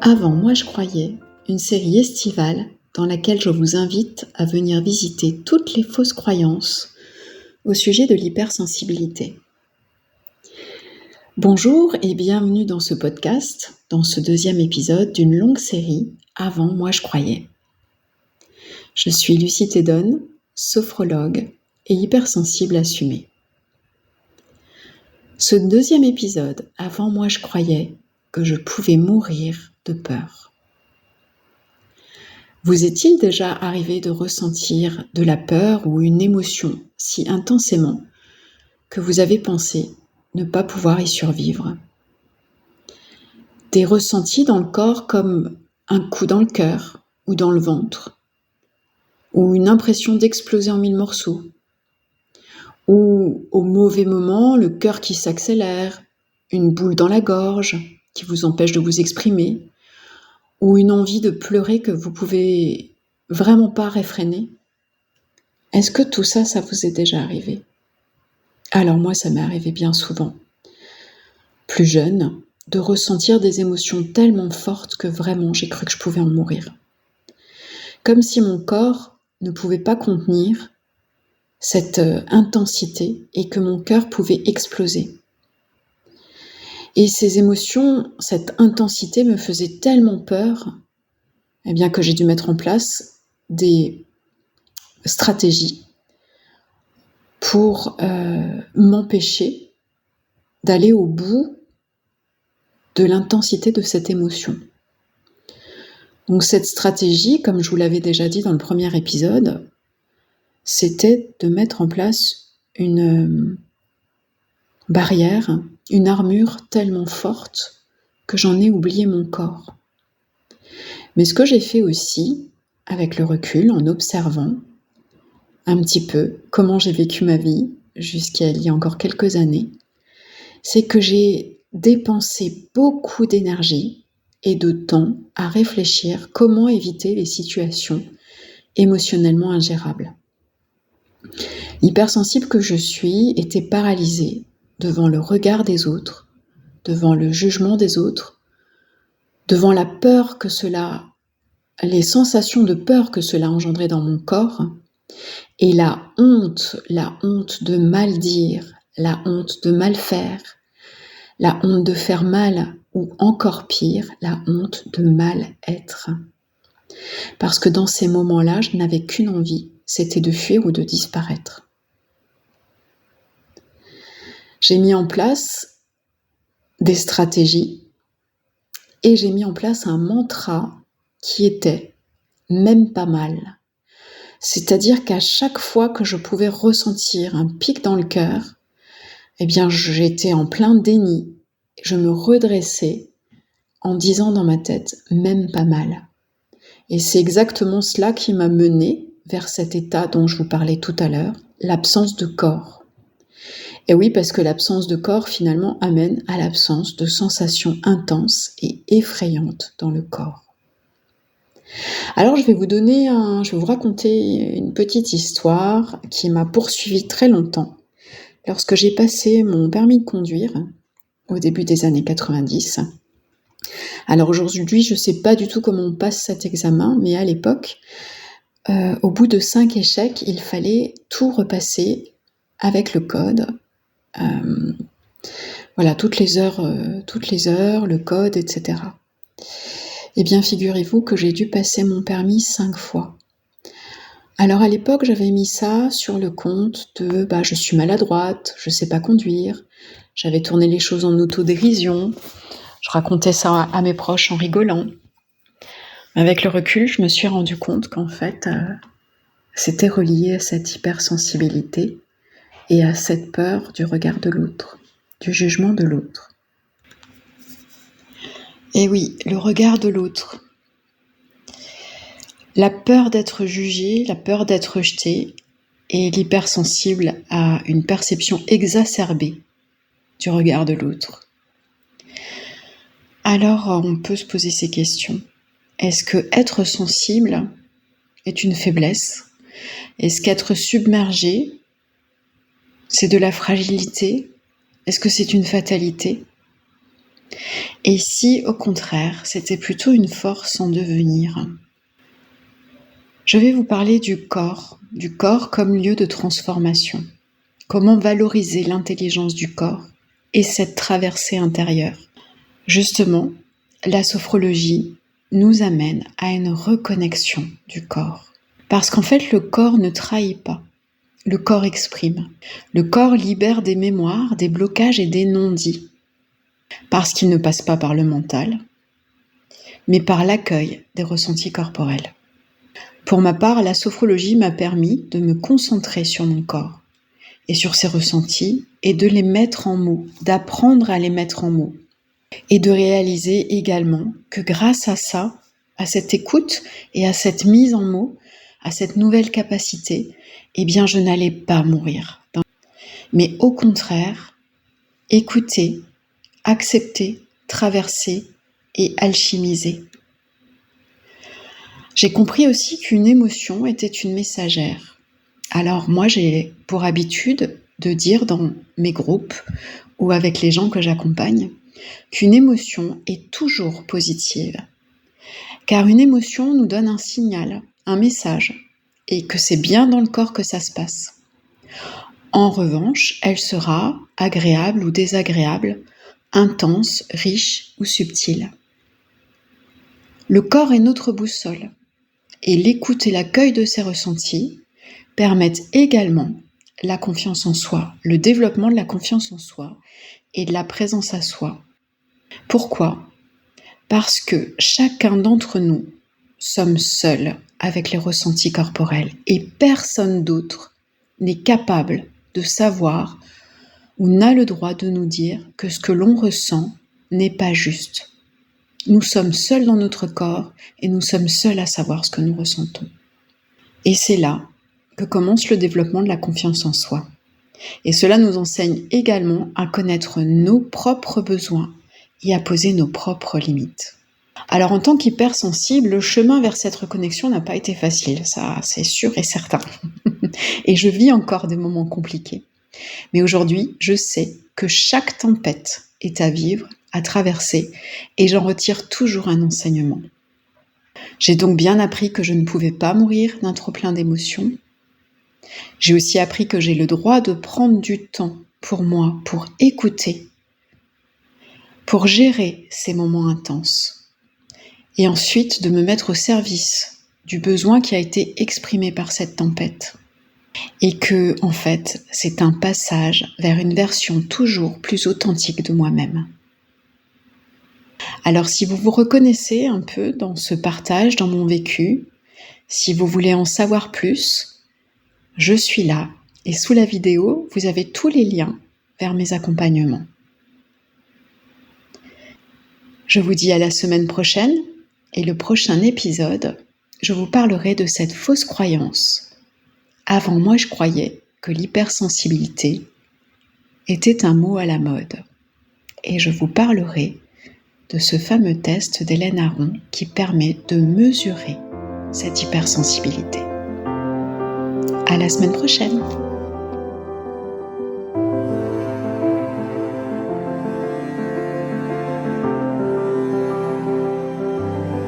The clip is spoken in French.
Avant Moi je croyais, une série estivale dans laquelle je vous invite à venir visiter toutes les fausses croyances au sujet de l'hypersensibilité. Bonjour et bienvenue dans ce podcast, dans ce deuxième épisode d'une longue série Avant Moi je croyais. Je suis Lucie Thédon, sophrologue et hypersensible assumée. Ce deuxième épisode, Avant Moi je croyais que je pouvais mourir de peur. Vous est-il déjà arrivé de ressentir de la peur ou une émotion si intensément que vous avez pensé ne pas pouvoir y survivre? Des ressentis dans le corps comme un coup dans le cœur ou dans le ventre, ou une impression d'exploser en 1000 morceaux, ou au mauvais moment, le cœur qui s'accélère, une boule dans la gorge qui vous empêche de vous exprimer, ou une envie de pleurer que vous pouvez vraiment pas réfréner. Est-ce que tout ça, ça vous est déjà arrivé? Alors moi, ça m'est arrivé bien souvent. Plus jeune, de ressentir des émotions tellement fortes que vraiment j'ai cru que je pouvais en mourir. Comme si mon corps ne pouvait pas contenir cette intensité et que mon cœur pouvait exploser. Et ces émotions, cette intensité me faisait tellement peur, bien que j'ai dû mettre en place des stratégies pour m'empêcher d'aller au bout de l'intensité de cette émotion. Donc cette stratégie, comme je vous l'avais déjà dit dans le premier épisode, c'était de mettre en place une barrière, une armure tellement forte que j'en ai oublié mon corps. Mais ce que j'ai fait aussi, avec le recul, en observant un petit peu comment j'ai vécu ma vie jusqu'à il y a encore quelques années, c'est que j'ai dépensé beaucoup d'énergie et de temps à réfléchir comment éviter les situations émotionnellement ingérables. L'hypersensible que je suis était paralysée devant le regard des autres, devant le jugement des autres, devant la peur que cela, les sensations de peur que cela engendrait dans mon corps, et la honte de mal dire, la honte de mal faire, la honte de faire mal, ou encore pire, la honte de mal être. Parce que dans ces moments-là, je n'avais qu'une envie, c'était de fuir ou de disparaître. J'ai mis en place des stratégies et j'ai mis en place un mantra qui était même pas mal. C'est-à-dire qu'à chaque fois que je pouvais ressentir un pic dans le cœur, eh bien j'étais en plein déni. Je me redressais en disant dans ma tête « même pas mal ». Et c'est exactement cela qui m'a menée vers cet état dont je vous parlais tout à l'heure, l'absence de corps. Et oui, parce que l'absence de corps finalement amène à l'absence de sensations intenses et effrayantes dans le corps. Alors je vais vous raconter une petite histoire qui m'a poursuivie très longtemps lorsque j'ai passé mon permis de conduire au début des années 90. Alors aujourd'hui, je ne sais pas du tout comment on passe cet examen, mais à l'époque, au bout de 5 échecs, il fallait tout repasser avec le code. Voilà, toutes les heures, le code, etc. Eh bien, figurez-vous que j'ai dû passer mon permis 5 fois. Alors à l'époque, j'avais mis ça sur le compte de je suis maladroite, je sais pas conduire. J'avais tourné les choses en autodérision. Je racontais ça à mes proches en rigolant. Avec le recul, je me suis rendu compte qu'en fait, c'était relié à cette hypersensibilité et à cette peur du regard de l'autre, du jugement de l'autre. Et oui, le regard de l'autre. La peur d'être jugé, la peur d'être rejeté, et l'hypersensible a une perception exacerbée du regard de l'autre. Alors, on peut se poser ces questions. Est-ce que être sensible est une faiblesse? Est-ce qu'être submergé, c'est de la fragilité? Est-ce que c'est une fatalité? Et si, au contraire, c'était plutôt une force en devenir? Je vais vous parler du corps comme lieu de transformation. Comment valoriser l'intelligence du corps et cette traversée intérieure. Justement, la sophrologie nous amène à une reconnexion du corps. Parce qu'en fait, le corps ne trahit pas. Le corps exprime. Le corps libère des mémoires, des blocages et des non-dits. Parce qu'il ne passe pas par le mental, mais par l'accueil des ressentis corporels. Pour ma part, la sophrologie m'a permis de me concentrer sur mon corps et sur ses ressentis et de les mettre en mots, d'apprendre à les mettre en mots. Et de réaliser également que grâce à ça, à cette écoute et à cette mise en mots, à cette nouvelle capacité, eh bien je n'allais pas mourir. Mais au contraire, écouter, accepter, traverser et alchimiser. J'ai compris aussi qu'une émotion était une messagère. Alors moi, j'ai pour habitude de dire dans mes groupes ou avec les gens que j'accompagne qu'une émotion est toujours positive. Car une émotion nous donne un signal, un message, et que c'est bien dans le corps que ça se passe. En revanche, elle sera agréable ou désagréable, intense, riche ou subtile. Le corps est notre boussole, et l'écoute et l'accueil de ces ressentis permettent également la confiance en soi, le développement de la confiance en soi et de la présence à soi. Pourquoi ? Parce que chacun d'entre nous sommes seuls avec les ressentis corporels et personne d'autre n'est capable de savoir ou n'a le droit de nous dire que ce que l'on ressent n'est pas juste. Nous sommes seuls dans notre corps et nous sommes seuls à savoir ce que nous ressentons. Et c'est là que commence le développement de la confiance en soi. Et cela nous enseigne également à connaître nos propres besoins et à poser nos propres limites. Alors en tant qu'hypersensible, le chemin vers cette reconnexion n'a pas été facile, ça c'est sûr et certain. Et je vis encore des moments compliqués. Mais aujourd'hui, je sais que chaque tempête est à vivre, à traverser, et j'en retire toujours un enseignement. J'ai donc bien appris que je ne pouvais pas mourir d'un trop-plein d'émotions. J'ai aussi appris que j'ai le droit de prendre du temps pour moi, pour écouter, pour gérer ces moments intenses, et ensuite de me mettre au service du besoin qui a été exprimé par cette tempête. Et que, en fait, c'est un passage vers une version toujours plus authentique de moi-même. Alors, si vous vous reconnaissez un peu dans ce partage, dans mon vécu, si vous voulez en savoir plus, je suis là. Et sous la vidéo, vous avez tous les liens vers mes accompagnements. Je vous dis à la semaine prochaine, et le prochain épisode, je vous parlerai de cette fausse croyance. Avant, moi, je croyais que l'hypersensibilité était un mot à la mode. Et je vous parlerai de ce fameux test d'Hélène Aron qui permet de mesurer cette hypersensibilité. À la semaine prochaine!